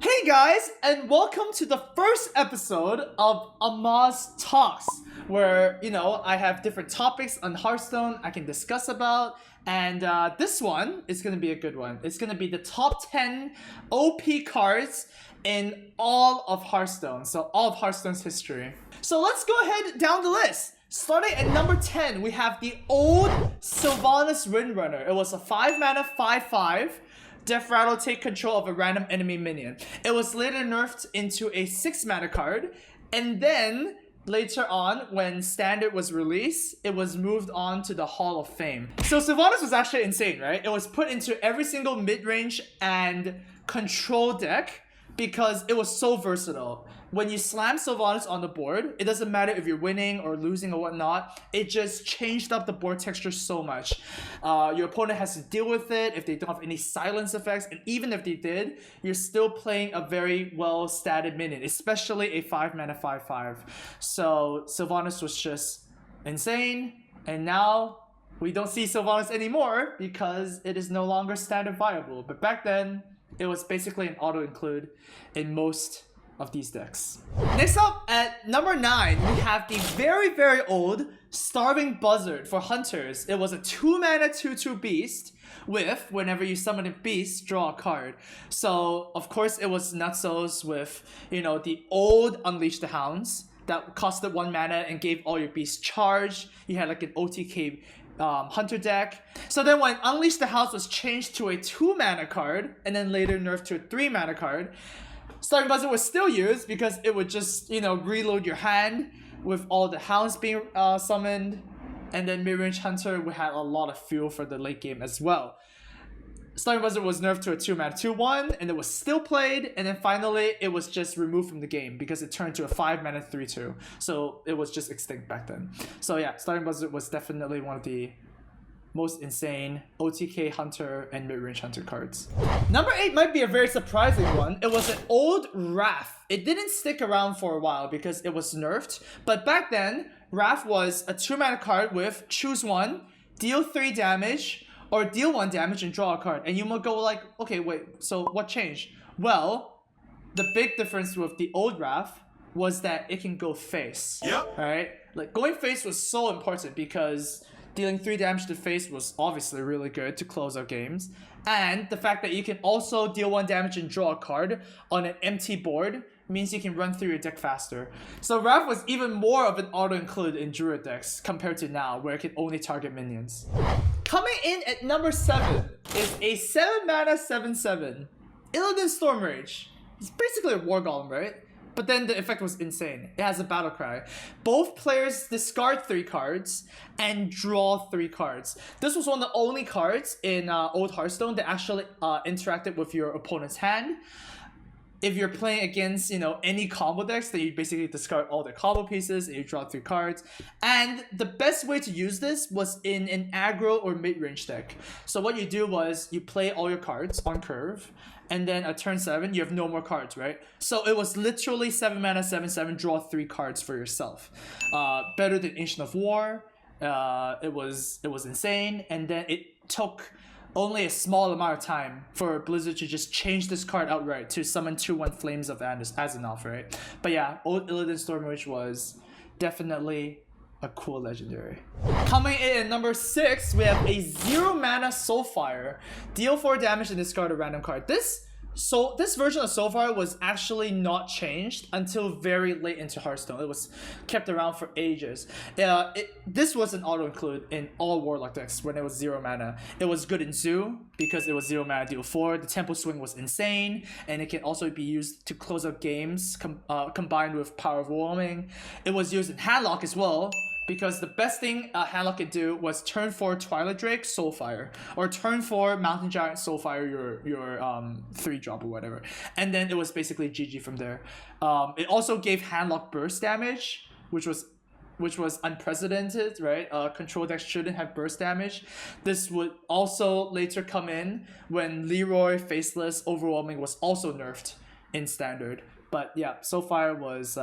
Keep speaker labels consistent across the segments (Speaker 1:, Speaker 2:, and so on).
Speaker 1: Hey guys, and welcome to the first episode of Amaz Talks, where, I have different topics on Hearthstone I can discuss about, and this one is going to be a good one. It's going to be the top 10 OP cards in all of Hearthstone, so all of Hearthstone's history. So let's go ahead down the list. Starting at number 10, we have the old Sylvanas Windrunner. It was a 5 mana 5/5. Death Rattle, take control of a random enemy minion. It was later nerfed into a 6 mana card, and then later on, when Standard was released, it was moved on to the Hall of Fame. So Sylvanas was actually insane, right? It was put into every single mid-range and control deck because it was so versatile. When you slam Sylvanas on the board, it doesn't matter if you're winning or losing or whatnot, it just changed up the board texture so much. Your opponent has to deal with it if they don't have any silence effects, and even if they did, you're still playing a very well-statted minion, especially a 5 mana 5/5. So Sylvanas was just insane, and now we don't see Sylvanas anymore because it is no longer standard viable. But back then, it was basically an auto-include in most of these decks. Next up, at number 9, we have the very, very old Starving Buzzard for Hunters. It was a 2 mana 2/2 beast with, whenever you summon a beast, draw a card. So, of course, it was nutsos with, the old Unleash the Hounds that costed 1 mana and gave all your beasts charge. You had like an OTK Hunter deck. So then when Unleash the Hounds was changed to a 2 mana card and then later nerfed to a 3 mana card, Starving Buzzard was still used because it would just, reload your hand with all the hounds being summoned, and then Mid-Range Hunter would have a lot of fuel for the late game as well. Starving Buzzard was nerfed to a 2 mana 2/1, and it was still played, and then finally it was just removed from the game because it turned to a 5 mana 3/2. So it was just extinct back then. So yeah, Starving Buzzard was definitely one of the most insane OTK Hunter and Mid-Range Hunter cards. Number 8 might be a very surprising one. It was an old Wrath. It didn't stick around for a while because it was nerfed, but back then, Wrath was a 2 mana card with choose one, deal 3 damage, or deal 1 damage and draw a card. And you might go like, okay, wait, so what changed? Well, the big difference with the old Wrath was that it can go face. Yep. Right? Like, going face was so important because dealing 3 damage to face was obviously really good to close out games. And the fact that you can also deal 1 damage and draw a card on an empty board means you can run through your deck faster. So Wrath was even more of an auto-include in Druid decks compared to now, where it can only target minions. Coming in at number 7 is a 7 mana 7/7 Illidan Stormrage. It's basically a War Golem, right? But then the effect was insane. It has a battle cry. Both players discard 3 cards and draw 3 cards. This was one of the only cards in Old Hearthstone that actually interacted with your opponent's hand. If you're playing against, any combo decks, then you basically discard all the combo pieces and you draw 3 cards. And the best way to use this was in an aggro or mid-range deck. So what you do was you play all your cards on curve, and then at turn 7, you have no more cards, right? So it was literally 7 mana 7/7, draw 3 cards for yourself. Better than Ancient of War. It was insane, and then it took only a small amount of time for Blizzard to just change this card outright to summon 2/1 Flames of Azeroth, right? But yeah, old Illidan Stormrage was definitely a cool legendary. Coming in at number 6, we have a 0 mana Soulfire. Deal 4 damage and discard a random card. This version of Soulfire was actually not changed until very late into Hearthstone. It was kept around for ages. This was an auto-include in all Warlock decks when it was 0 mana. It was good in Zoo because it was 0 mana deal 4. The Tempo Swing was insane, and it can also be used to close out games combined with Power of Overwhelming. It was used in Handlock as well, because the best thing Handlock could do was turn 4 Twilight Drake, Soulfire, or turn 4 Mountain Giant, Soulfire your 3-drop or whatever. And then it was basically GG from there. It also gave Handlock burst damage, which was unprecedented, right? Control decks shouldn't have burst damage. This would also later come in when Leroy, Faceless, Overwhelming was also nerfed in Standard. But yeah, Soulfire was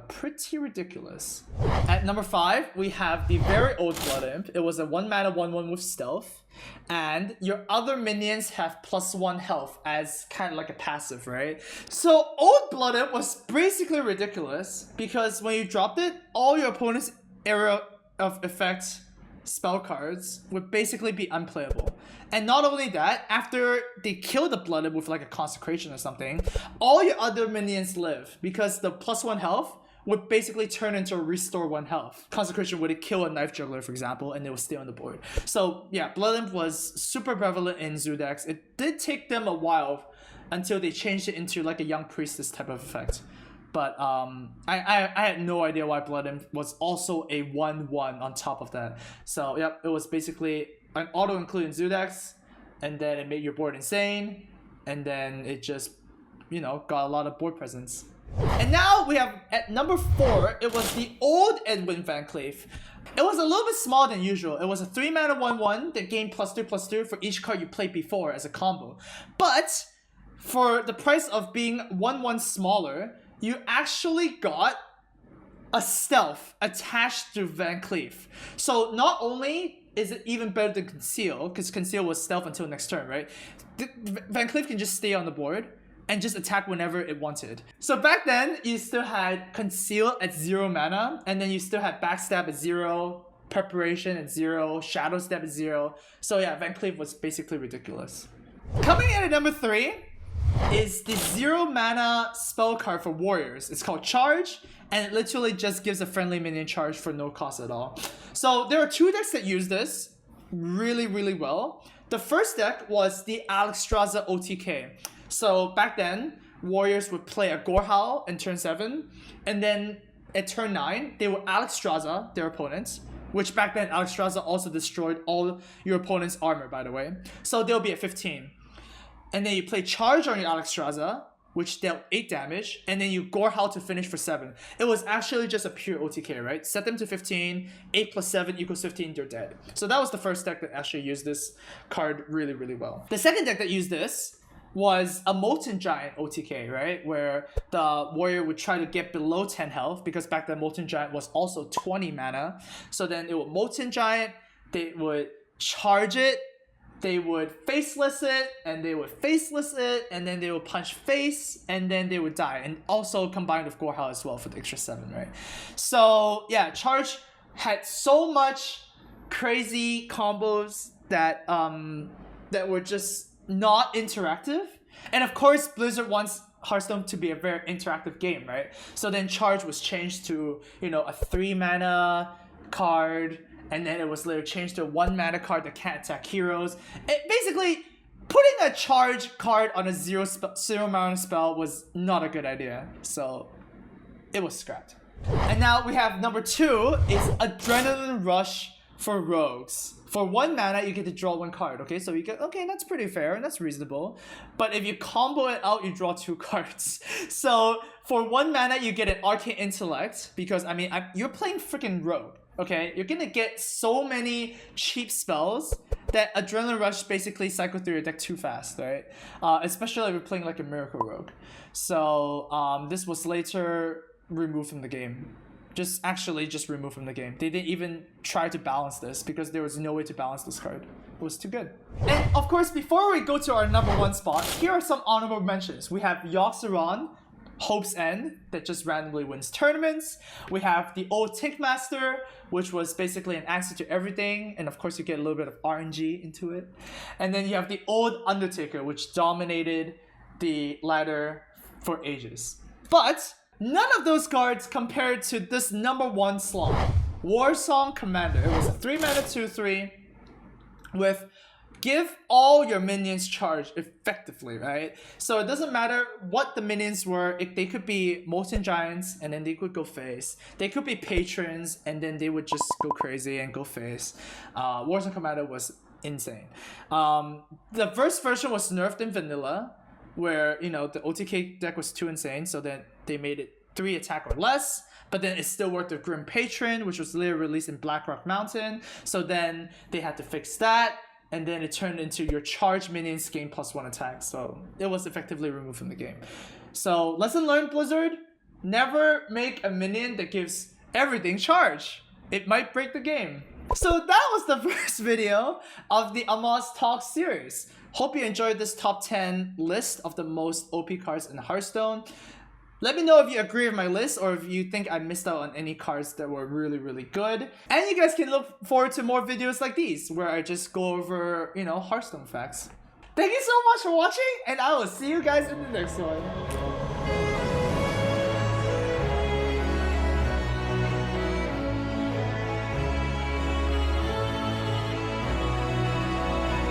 Speaker 1: pretty ridiculous. At number 5, we have the very old Blood Imp. It was a 1 mana 1/1 with stealth. And your other minions have +1 health as kind of like a passive, right? So old Blood Imp was basically ridiculous because when you dropped it, all your opponent's area of effect spell cards would basically be unplayable. And not only that, after they kill the Blood Imp with like a consecration or something, all your other minions live because the +1 health would basically turn into a restore 1 health. Consecration would kill a Knife Juggler, for example, and it would stay on the board. So yeah, Blood Imp was super prevalent in Zoo decks. It did take them a while until they changed it into like a Young Priestess type of effect. But I had no idea why Blood Imp was also a 1/1 on top of that. So yep, it was basically an auto-include in Zoo decks, and then it made your board insane, and then it just, you know, got a lot of board presence. And now we have at number 4, it was the old Edwin Vancleef. It was a little bit smaller than usual. It was a 3 mana 1/1 that gained +2/+2 for each card you played before as a combo. But for the price of being 1/1 smaller, you actually got a stealth attached to Vancleef. So not only is it even better than Conceal, because Conceal was stealth until next turn, right? Vancleef can just stay on the board and just attack whenever it wanted. So back then, you still had Conceal at 0 mana, and then you still had Backstab at 0, Preparation at 0, Shadow Step at 0. So yeah, Vancleef was basically ridiculous. Coming in at number 3 is the 0 mana spell card for warriors. It's called Charge, and it literally just gives a friendly minion charge for no cost at all. So there are 2 decks that use this really, really well. The first deck was the Alexstrasza OTK. So back then, warriors would play a Gorehowl in turn 7, and then at turn 9, they would Alexstrasza their opponents, which back then Alexstrasza also destroyed all your opponent's armor, by the way. So they'll be at 15. And then you play Charge on your Alexstrasza, which dealt 8 damage, and then you Gorehowl to finish for 7. It was actually just a pure OTK, right? Set them to 15, 8 + 7 = 15, you're dead. So that was the first deck that actually used this card really, really well. The second deck that used this was a Molten Giant OTK, right? Where the warrior would try to get below 10 health, because back then Molten Giant was also 20 mana. So then it would Molten Giant, they would charge it, they would faceless it, and they would faceless it, and then they would punch face, and then they would die. And also combined with Gorehowl as well for the extra 7, right? So yeah, Charge had so much crazy combos that that were just not interactive. And of course, Blizzard wants Hearthstone to be a very interactive game, right? So then Charge was changed to, you know, a 3 mana card, and then it was later changed to a 1 mana card that can't attack heroes. It basically, putting a Charge card on a 0 mana spell was not a good idea. So it was scrapped. And now we have number 2 is Adrenaline Rush for rogues. For 1 mana, you get to draw 1 card, okay? So you get, okay, that's pretty fair, and that's reasonable. But if you combo it out, you draw 2 cards. So for 1 mana, you get an Arcane Intellect, because, I mean, you're playing freaking rogue, okay? You're gonna get so many cheap spells that Adrenaline Rush basically cycle through your deck too fast, right? Especially if you're playing like a Miracle Rogue. So this was later removed from the game. Just removed from the game. They didn't even try to balance this because there was no way to balance this card. It was too good. And of course, before we go to our number 1 spot, here are some honorable mentions. We have Yogg-Saron, Hope's End, that just randomly wins tournaments. We have the old Tinkmaster, which was basically an answer to everything. And of course, you get a little bit of RNG into it. And then you have the old Undertaker, which dominated the ladder for ages. But none of those cards compared to this number 1 slot, Warsong Commander. It was a 3 mana 2/3 with give all your minions charge effectively, right? So it doesn't matter what the minions were. If they could be Molten Giants, and then they could go face. They could be Patrons, and then they would just go crazy and go face. Warsong Commander was insane. The first version was nerfed in vanilla, where, you know, the OTK deck was too insane, so then they made it 3 attack or less, but then it still worked with Grim Patron, which was later released in Blackrock Mountain. So then they had to fix that, and then it turned into your charge minions gain +1 attack. So it was effectively removed from the game. So lesson learned, Blizzard. Never make a minion that gives everything charge. It might break the game. So that was the first video of the Amaz Talks series. Hope you enjoyed this top 10 list of the most OP cards in Hearthstone. Let me know if you agree with my list or if you think I missed out on any cards that were really, really good. And you guys can look forward to more videos like these where I just go over, Hearthstone facts. Thank you so much for watching, and I will see you guys in the next one.